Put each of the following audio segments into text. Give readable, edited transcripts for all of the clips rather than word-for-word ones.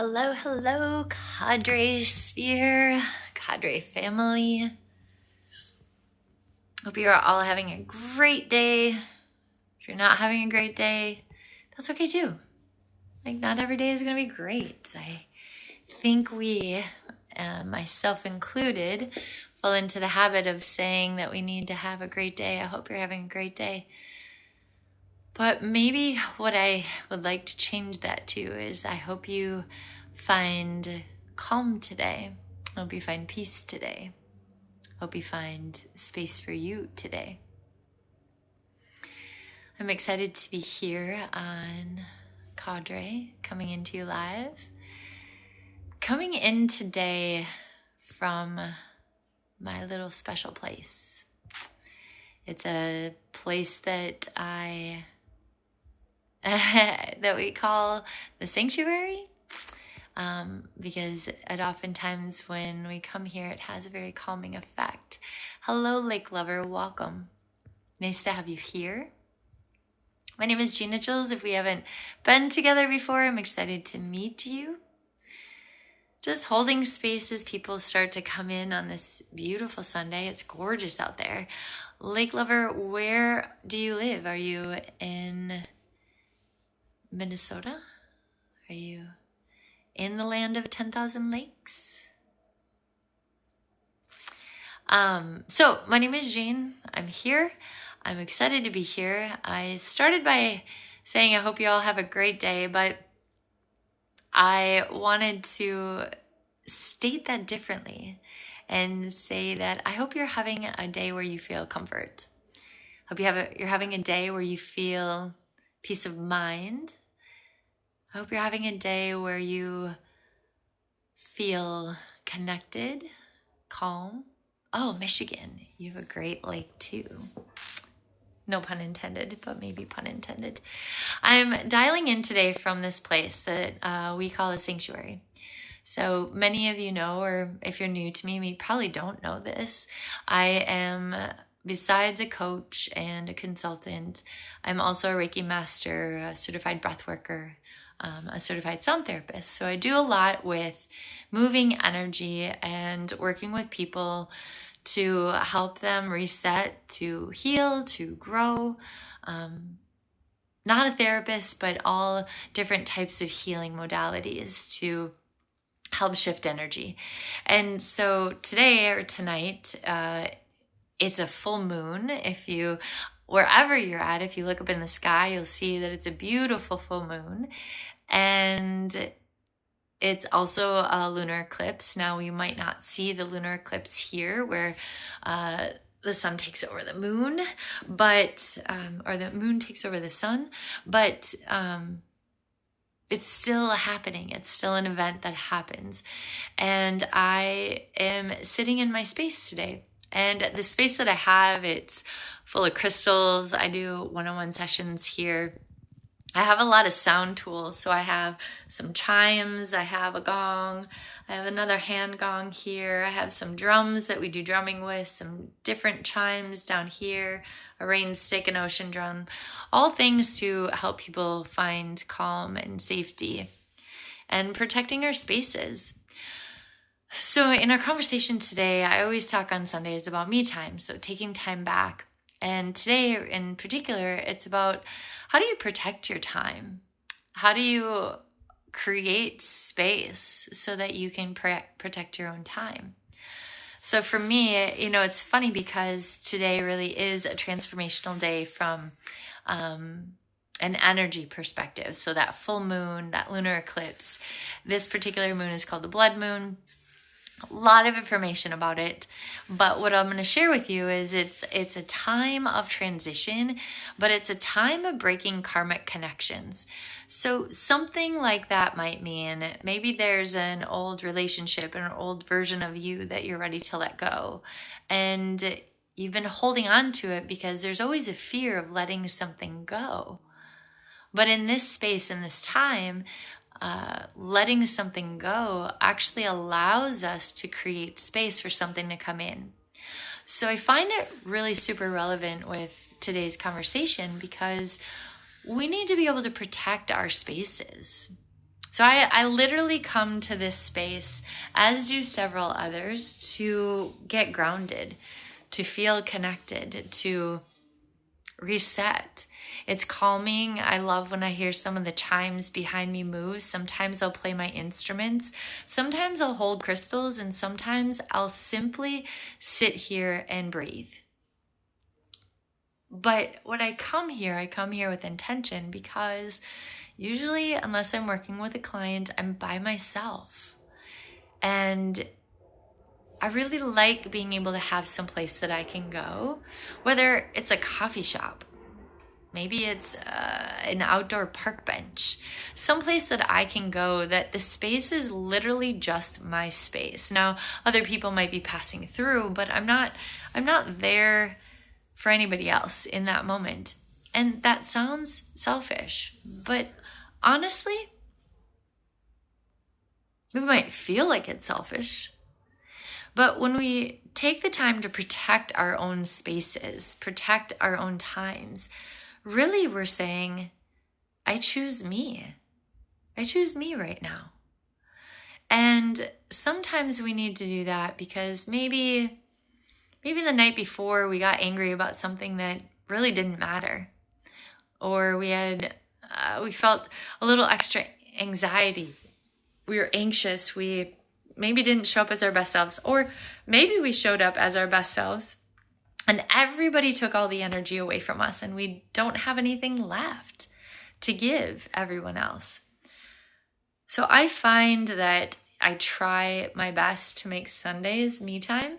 Hello, hello, Cadre Sphere, Cadre family. Hope you're all having a great day. If you're not having a great day, that's okay too. Not every day is going to be great. I think we, myself included, fall into the habit of saying that we need to have a great day. I hope you're having a great day. But maybe what I would like to change that to is I hope you find calm today. I hope you find peace today. I hope you find space for you today. I'm excited to be here on Cadre, coming into you live. Coming in today from my little special place. It's a place that that we call the sanctuary, because it oftentimes when we come here, it has a very calming effect. Hello, lake lover, welcome. Nice to have you here. My name is Gina Jules. If we haven't been together before, I'm excited to meet you. Just holding space as people start to come in on this beautiful Sunday. It's gorgeous out there. Lake lover, where do you live? Are you in Minnesota? Are you in the land of 10,000 lakes? So my name is Jean. I'm here. I'm excited to be here. I started by saying I hope you all have a great day, but I wanted to state that differently and say that I hope you're having a day where you feel comfort. Hope you're having a day where you feel peace of mind. I hope you're having a day where you feel connected, calm. Oh, Michigan, you have a great lake too. No pun intended, but maybe pun intended. I'm dialing in today from this place that we call a sanctuary. So many of you know, or if you're new to me, you probably don't know this. I am, besides a coach and a consultant, I'm also a Reiki master, a certified breath worker, a certified sound therapist. So I do a lot with moving energy and working with people to help them reset, to heal, to grow. Not a therapist, but all different types of healing modalities to help shift energy. And so today or tonight, it's a full moon. Wherever you're at, if you look up in the sky, you'll see that it's a beautiful full moon. And it's also a lunar eclipse. Now, you might not see the lunar eclipse here where the sun takes over the moon, or the moon takes over the sun, but it's still happening. It's still an event that happens. And I am sitting in my space today. And the space that I have, it's full of crystals. I do one-on-one sessions here. I have a lot of sound tools. So I have some chimes, I have a gong, I have another hand gong here, I have some drums that we do drumming with, some different chimes down here, a rain stick, an ocean drum, all things to help people find calm and safety and protecting our spaces. So in our conversation today, I always talk on Sundays about me time, so taking time back. And today in particular, it's about how do you protect your time? How do you create space so that you can protect your own time? So for me, it's funny because today really is a transformational day from an energy perspective. So that full moon, that lunar eclipse, this particular moon is called the blood moon. A lot of information about it, but what I'm going to share with you is it's a time of transition, but it's a time of breaking karmic connections. So something like that might mean maybe there's an old relationship, an old version of you that you're ready to let go, and you've been holding on to it because there's always a fear of letting something go. But in this space, in this time, letting something go actually allows us to create space for something to come in. So I find it really super relevant with today's conversation because we need to be able to protect our spaces. So I literally come to this space, as do several others, to get grounded, to feel connected, to reset. It's calming. I love when I hear some of the chimes behind me move. Sometimes I'll play my instruments. Sometimes I'll hold crystals, and sometimes I'll simply sit here and breathe. But when I come here with intention, because usually, unless I'm working with a client, I'm by myself. And I really like being able to have some place that I can go, whether it's a coffee shop, maybe it's an outdoor park bench, someplace that I can go that the space is literally just my space. Now, other people might be passing through, but I'm not there for anybody else in that moment. And that sounds selfish, but honestly, we might feel like it's selfish. But when we take the time to protect our own spaces, protect our own times, really we're saying, I choose me. I choose me right now. And sometimes we need to do that because maybe the night before we got angry about something that really didn't matter. Or we felt a little extra anxiety. We were anxious. We maybe didn't show up as our best selves. Or maybe we showed up as our best selves and everybody took all the energy away from us and we don't have anything left to give everyone else. So I find that I try my best to make Sundays me time.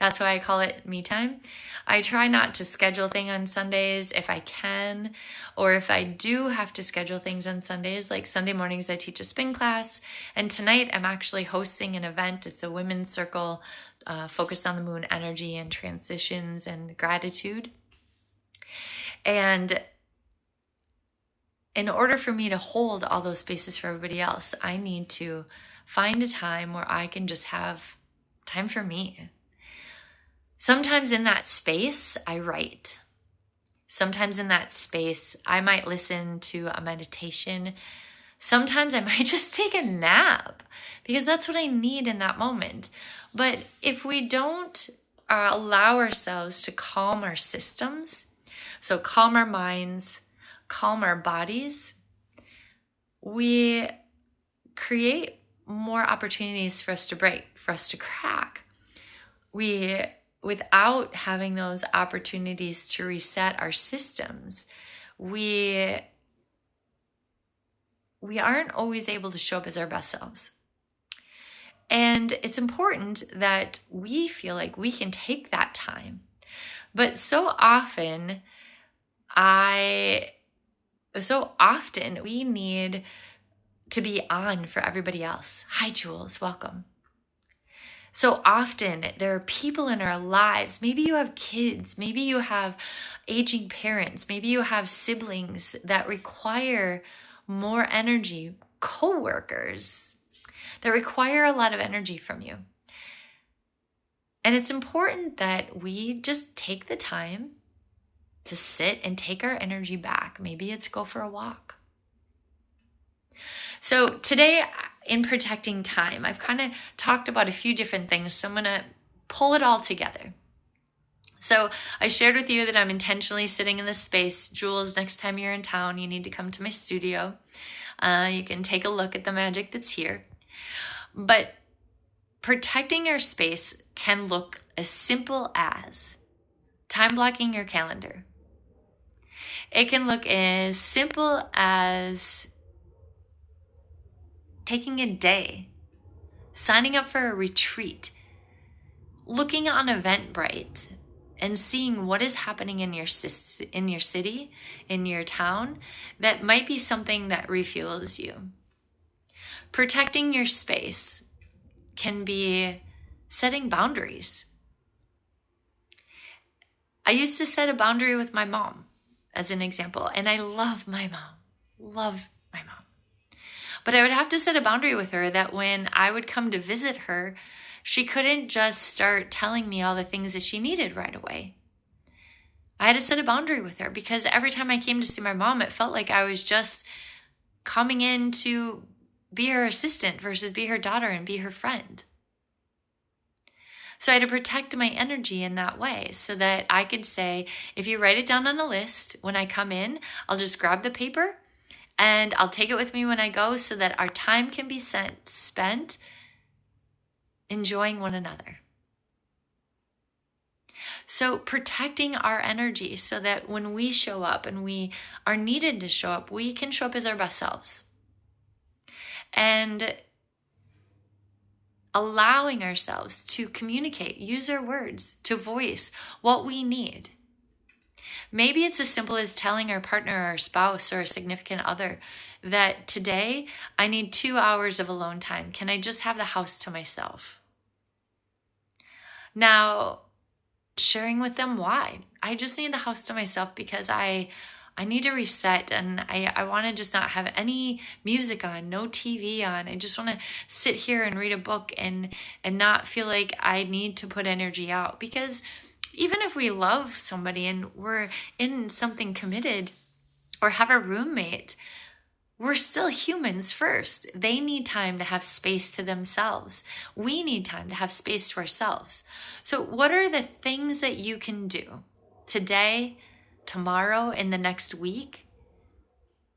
That's why I call it me time. I try not to schedule things on Sundays if I can, or if I do have to schedule things on Sundays, like Sunday mornings I teach a spin class, and tonight I'm actually hosting an event. It's a women's circle focused on the moon energy and transitions and gratitude. And in order for me to hold all those spaces for everybody else, I need to find a time where I can just have time for me. Sometimes in that space, I write. Sometimes in that space, I might listen to a meditation. Sometimes I might just take a nap because that's what I need in that moment. But if we don't allow ourselves to calm our systems, so calm our minds, calm our bodies, we create more opportunities for us to break, for us to crack. Without having those opportunities to reset our systems, we aren't always able to show up as our best selves. And it's important that we feel like we can take that time. But so often we need to be on for everybody else. Hi, Jules, welcome. So often there are people in our lives. Maybe you have kids, maybe you have aging parents, maybe you have siblings that require more energy, coworkers that require a lot of energy from you. And it's important that we just take the time to sit and take our energy back. Maybe it's go for a walk. So today, in protecting time, I've kind of talked about a few different things, so I'm going to pull it all together. So I shared with you that I'm intentionally sitting in this space. Jules, next time you're in town, you need to come to my studio. You can take a look at the magic that's here. But protecting your space can look as simple as time blocking your calendar. It can look as simple as taking a day, signing up for a retreat, looking on Eventbrite and seeing what is happening in your city, in your town, that might be something that refuels you. Protecting your space can be setting boundaries. I used to set a boundary with my mom, as an example, and I love my mom. But I would have to set a boundary with her that when I would come to visit her, she couldn't just start telling me all the things that she needed right away. I had to set a boundary with her because every time I came to see my mom, it felt like I was just coming in to be her assistant versus be her daughter and be her friend. So I had to protect my energy in that way so that I could say, if you write it down on a list, when I come in, I'll just grab the paper and I'll take it with me when I go so that our time can be spent enjoying one another. So protecting our energy so that when we show up and we are needed to show up, we can show up as our best selves. And allowing ourselves to communicate, use our words to voice what we need. Maybe it's as simple as telling our partner or our spouse or a significant other that today I need 2 hours of alone time. Can I just have the house to myself? Now, sharing with them why. I just need the house to myself because I need to reset and I want to just not have any music on, no TV on. I just want to sit here and read a book and not feel like I need to put energy out. Because even if we love somebody and we're in something committed or have a roommate, we're still humans first. They need time to have space to themselves. We need time to have space to ourselves. So what are the things that you can do today, tomorrow, in the next week?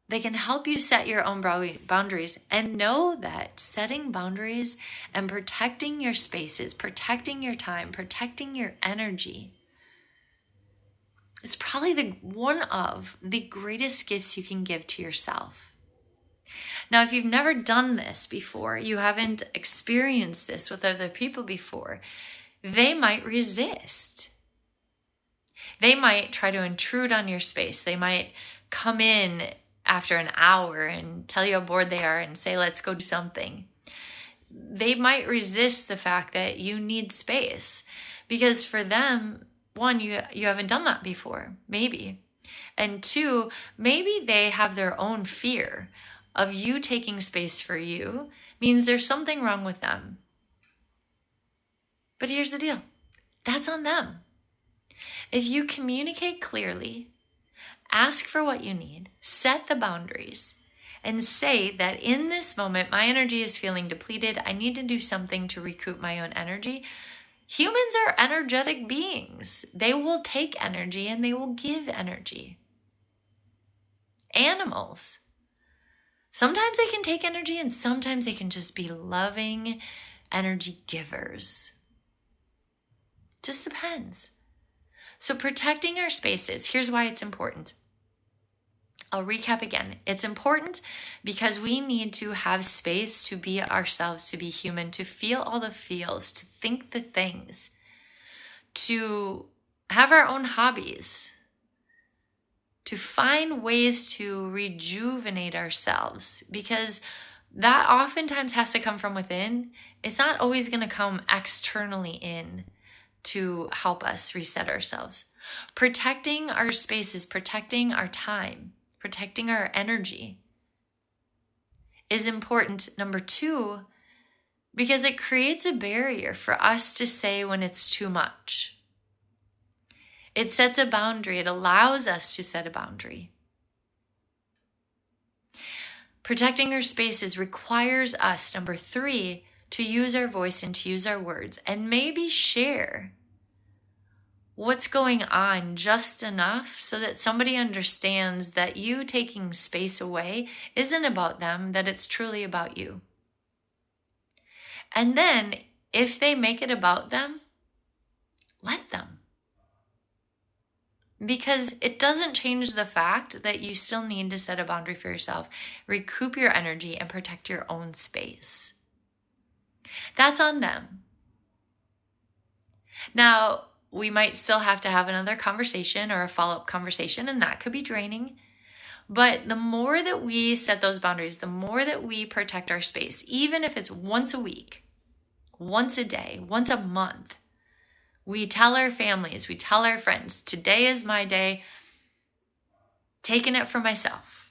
They can help you set your own boundaries, and know that setting boundaries and protecting your spaces, protecting your time, protecting your energy is probably one of the greatest gifts you can give to yourself. Now, if you've never done this before, you haven't experienced this with other people before, they might resist. They might try to intrude on your space. They might come in after an hour and tell you how bored they are and say, let's go do something. They might resist the fact that you need space because for them, one, you haven't done that before, maybe. And two, maybe they have their own fear of you taking space for you means there's something wrong with them. But here's the deal. That's on them. If you communicate clearly, ask for what you need, set the boundaries, and say that in this moment, my energy is feeling depleted. I need to do something to recoup my own energy. Humans are energetic beings. They will take energy and they will give energy. Animals, sometimes they can take energy and sometimes they can just be loving energy givers. Just depends. So protecting our spaces, here's why it's important. I'll recap again. It's important because we need to have space to be ourselves, to be human, to feel all the feels, to think the things, to have our own hobbies, to find ways to rejuvenate ourselves, because that oftentimes has to come from within. It's not always going to come externally in to help us reset ourselves. Protecting our spaces, protecting our time, protecting our energy is important. Number two, because it creates a barrier for us to say when it's too much. It sets a boundary. It allows us to set a boundary. Protecting our spaces requires us, number three, to use our voice and to use our words and maybe share what's going on just enough so that somebody understands that you taking space away isn't about them, that it's truly about you. And then if they make it about them, let them. Because it doesn't change the fact that you still need to set a boundary for yourself, recoup your energy, and protect your own space. That's on them. Now, we might still have to have another conversation or a follow-up conversation, and that could be draining. But the more that we set those boundaries, the more that we protect our space, even if it's once a week, once a day, once a month, we tell our families, we tell our friends, today is my day, taking it for myself.